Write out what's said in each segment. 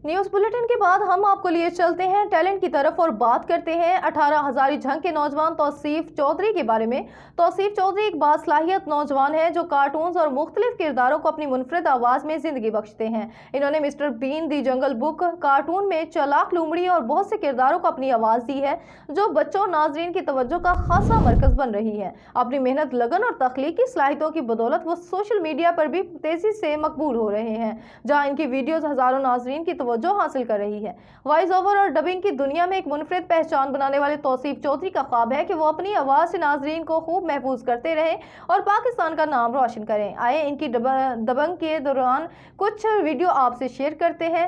News bulletin के बाद हम आपको लिए चलते हैं टैलेंट की तरफ और बात करते हैं 18 हजारी झंग के नौजवान तौसीफ चौधरी के बारे में। तौसीफ चौधरी एक बासलाहियत नौजवान है जो कार्टून्स और मुख्तलिफ किरदारों को अपनी मुनफरिद आवाज में जिंदगी बख्शते हैं। इन्होंने mister Bean the Jungle Book cartoon में चालाक लोमड़ी और बहुत से किरदारों को अपनी आवाज दी है जो बच्चों और नाजरीन की तवज्जो का खासा मरकज बन रही है। अपनी मेहनत, लगन और तख्लीकी सलाहियतों की बदौलत वो सोशल मीडिया पर भी तेजी से मकबूल हो रहे हैं, जहाँ इनकी वीडियोज हजारों नाजरीन की जो हासिल कर रही है। वॉइस ओवर और डबिंग की दुनिया में एक मुनफरिद पहचान बनाने वाले तौसीफ चौधरी का ख्वाब है कि वो अपनी आवाज से नाजरीन को खूब महफूज करते रहें और पाकिस्तान का नाम रोशन करें। आए इनकी दबंग के दौरान कुछ वीडियो आपसे शेयर करते हैं।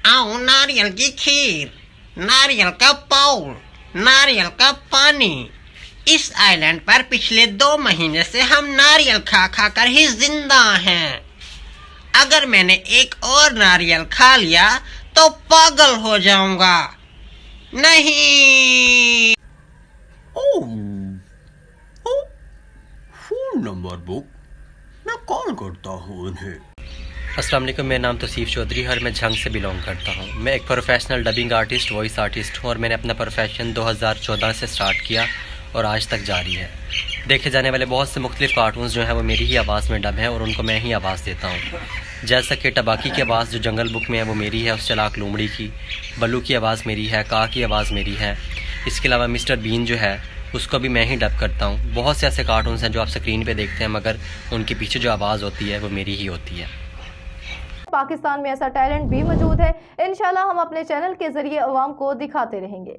आओ नारियल की खीर, नारियल का पाउल, नारियल का पानी। इस आइलैंड पर पिछले 2 महीने से हम नारियल खा खा कर ही जिंदा हैं। अगर मैंने एक और नारियल खा लिया तो पागल हो जाऊंगा। नहीं। फोन नंबर बुक, मैं कॉल करता हूँ उन्हें। अस्सलाम वालेकुम, मेरा नाम तौसीफ चौधरी और मैं झंग से बिलोंग करता हूँ। मैं एक professional dubbing artist, voice artist हूँ और मैंने अपना प्रोफेशन 2014 से स्टार्ट किया और आज तक जारी है। देखे जाने वाले बहुत से मुख्तलिफ कार्टून्स जो हैं वो मेरी ही आवाज़ में डब हैं और उनको मैं ही आवाज़ देता हूँ। जैसा कि टबाकी की आवाज़ जो जंगल बुक में है वो मेरी है, उस चालाक लोमड़ी की, बल्लू की आवाज़ मेरी है, का की आवाज़ मेरी है। इसके अलावा मिस्टर बीन जो है उसको भी मैं ही डब करता हूँ। बहुत से ऐसे कार्टून्स हैं जो आप स्क्रीन पे देखते हैं मगर उनके पीछे जो आवाज़ होती है वो मेरी ही होती है। पाकिस्तान में ऐसा टैलेंट भी मौजूद है। इंशाल्लाह हम अपने चैनल के जरिए अवाम को दिखाते रहेंगे।